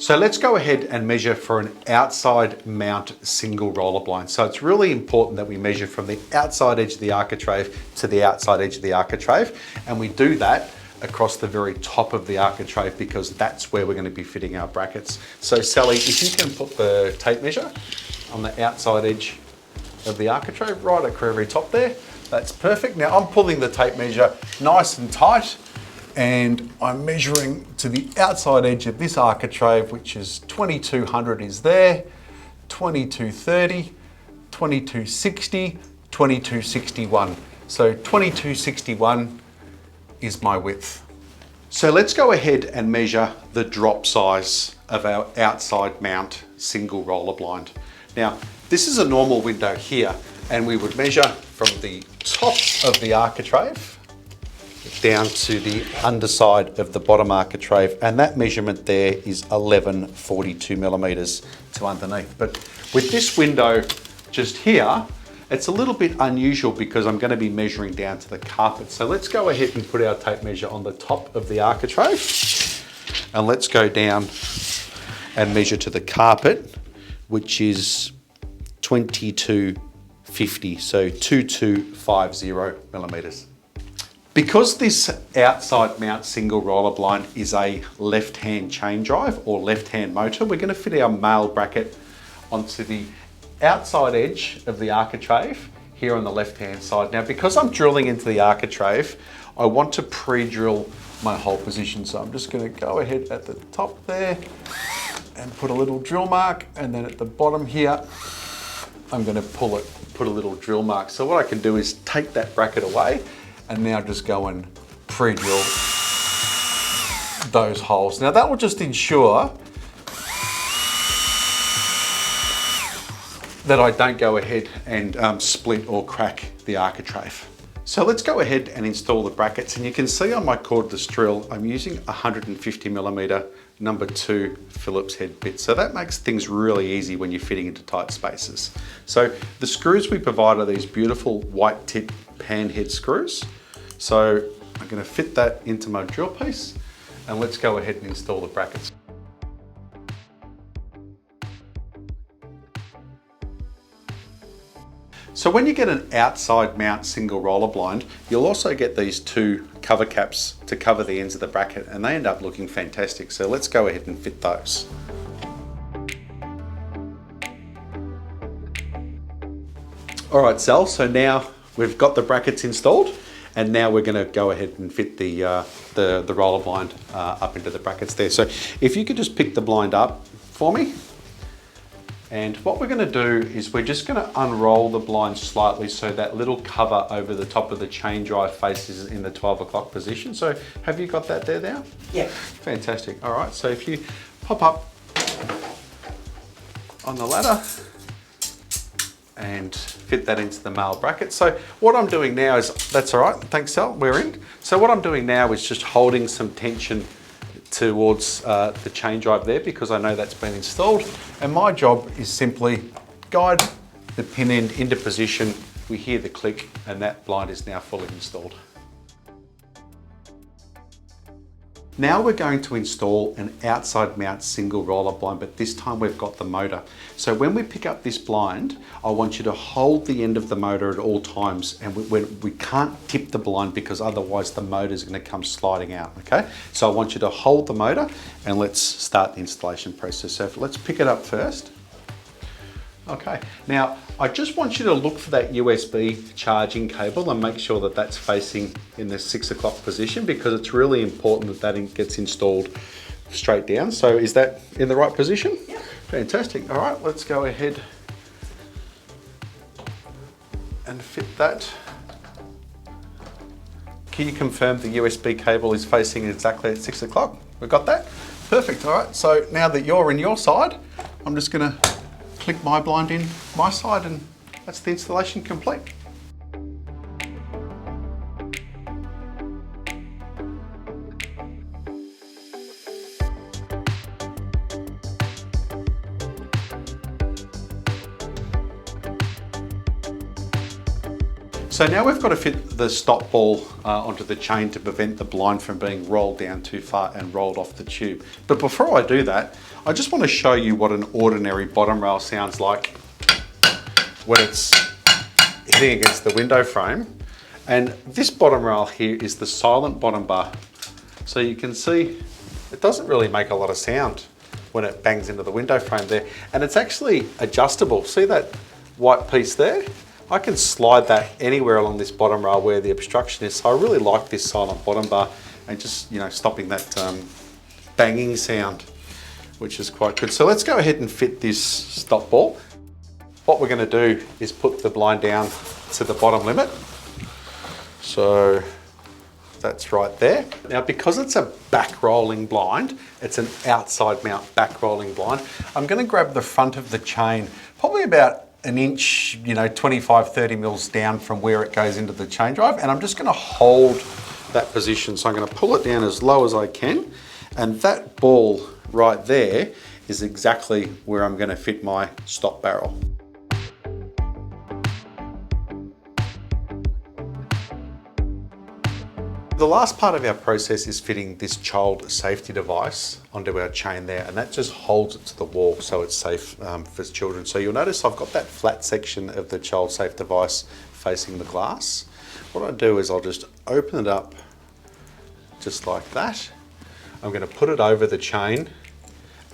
So let's go ahead and measure for an outside mount single roller blind. So it's really important that we measure from the outside edge of the architrave to the outside edge of the architrave. And we do that across the very top of the architrave because that's where we're going to be fitting our brackets. So Sally, if you can put the tape measure on the outside edge of the architrave, right at the very top there, that's perfect. Now I'm pulling the tape measure nice and tight, and I'm measuring to the outside edge of this architrave, which is 2200 is there, 2230, 2260, 2261. So 2261 is my width. So let's go ahead and measure the drop size of our outside mount single roller blind. Now, this is a normal window here, and we would measure from the top of the architrave down to the underside of the bottom architrave, and that measurement there is 1142 millimeters to underneath. But with this window just here, it's a little bit unusual because I'm going to be measuring down to the carpet. So let's go ahead and put our tape measure on the top of the architrave, and let's go down and measure to the carpet, which is 2250, so 2250 millimeters. Because this outside mount single roller blind is a left-hand chain drive or left-hand motor, we're going to fit our male bracket onto the outside edge of the architrave here on the left-hand side. Now, because I'm drilling into the architrave, I want to pre-drill my hole position. So I'm just going to go ahead at the top there and put a little drill mark, and then at the bottom here, I'm going to put a little drill mark. So what I can do is take that bracket away and now just go and pre-drill those holes. Now that will just ensure that I don't go ahead and split or crack the architrave. So let's go ahead and install the brackets, and you can see on my cordless drill, I'm using 150 millimeter number 2 Phillips head bit. So that makes things really easy when you're fitting into tight spaces. So the screws we provide are these beautiful white tip pan head screws. So I'm going to fit that into my drill piece, and let's go ahead and install the brackets. So when you get an outside mount single roller blind, you'll also get these 2 cover caps to cover the ends of the bracket, and they end up looking fantastic. So let's go ahead and fit those. All right, Sal, so now we've got the brackets installed, and now we're going to go ahead and fit the roller blind up into the brackets there. So if you could just pick the blind up for me. And what we're going to do is we're just going to unroll the blind slightly so that little cover over the top of the chain drive faces in the 12 o'clock position. So have you got that there now? Yeah. Fantastic. All right, so if you pop up on the ladder and fit that into the male bracket. So what I'm doing now is, that's all right, thanks Sal, we're in. So what I'm doing now is just holding some tension towards the chain drive there, because I know that's been installed, and my job is simply guide the pin end into position. We hear the click, and that blind is now fully installed. Now we're going to install an outside mount single roller blind, but this time we've got the motor. So when we pick up this blind, I want you to hold the end of the motor at all times, and we can't tip the blind because otherwise the motor is going to come sliding out, okay? So I want you to hold the motor, and let's start the installation process. So let's pick it up first. Okay, now I just want you to look for that USB charging cable and make sure that that's facing in the 6 o'clock position, because it's really important that that gets installed straight down. So is that in the right position? Yeah. Fantastic. All right, let's go ahead and fit that. Can you confirm the USB cable is facing exactly at 6 o'clock? We've got that? Perfect. All right, so now that you're in your side, I'm just going to click my blind in my side, and that's the installation complete. So now we've got to fit the stop ball onto the chain to prevent the blind from being rolled down too far and rolled off the tube. But before I do that, I just want to show you what an ordinary bottom rail sounds like when it's hitting against the window frame. And this bottom rail here is the silent bottom bar. So you can see it doesn't really make a lot of sound when it bangs into the window frame there. And it's actually adjustable. See that white piece there? I can slide that anywhere along this bottom rail where the obstruction is. So I really like this silent bottom bar and just, stopping that banging sound, which is quite good. So let's go ahead and fit this stop ball. What we're going to do is put the blind down to the bottom limit. So that's right there. Now, because it's a back rolling blind, it's an outside mount back rolling blind, I'm going to grab the front of the chain, probably about an inch, 25, 30 mils down from where it goes into the chain drive. And I'm just going to hold that position. So I'm going to pull it down as low as I can. And that ball right there is exactly where I'm going to fit my stop barrel. The last part of our process is fitting this child safety device onto our chain there, and that just holds it to the wall so it's safe for children. So you'll notice I've got that flat section of the child safe device facing the glass. What I do is I'll just open it up just like that. I'm going to put it over the chain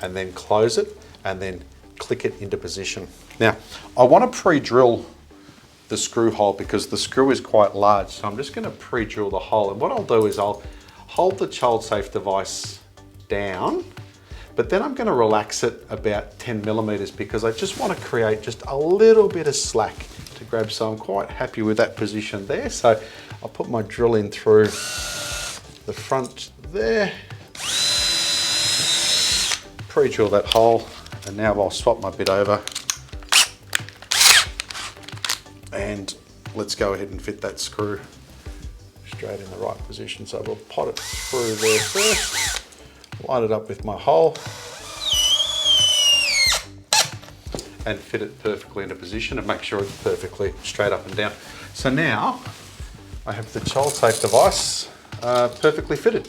and then close it and then click it into position. Now, I want to pre-drill the screw hole because the screw is quite large. So I'm just going to pre-drill the hole. And what I'll do is I'll hold the child safe device down, but then I'm going to relax it about 10 millimeters because I just want to create just a little bit of slack to grab. So I'm quite happy with that position there. So I'll put my drill in through the front there, pre-drill that hole, and now I'll swap my bit over. And let's go ahead and fit that screw straight in the right position. So we'll pot it through there first, line it up with my hole, and fit it perfectly into position and make sure it's perfectly straight up and down. So now I have the child safe device perfectly fitted.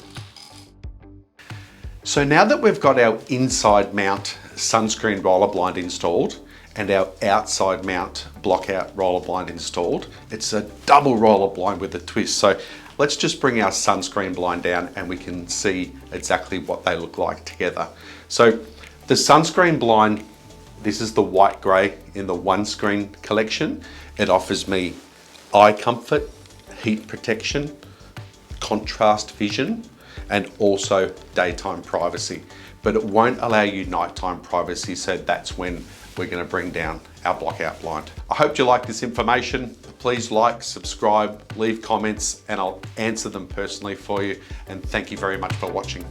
So now that we've got our inside mount sunscreen roller blind installed, and our outside mount block-out roller blind installed, it's a double roller blind with a twist. So let's just bring our sunscreen blind down and we can see exactly what they look like together. So the sunscreen blind, this is the white grey in the one screen collection. It offers me eye comfort, heat protection, contrast vision, and also daytime privacy. But it won't allow you nighttime privacy, so that's when we're going to bring down our block-out blind. I hope you like this information. Please like, subscribe, leave comments, and I'll answer them personally for you. And thank you very much for watching.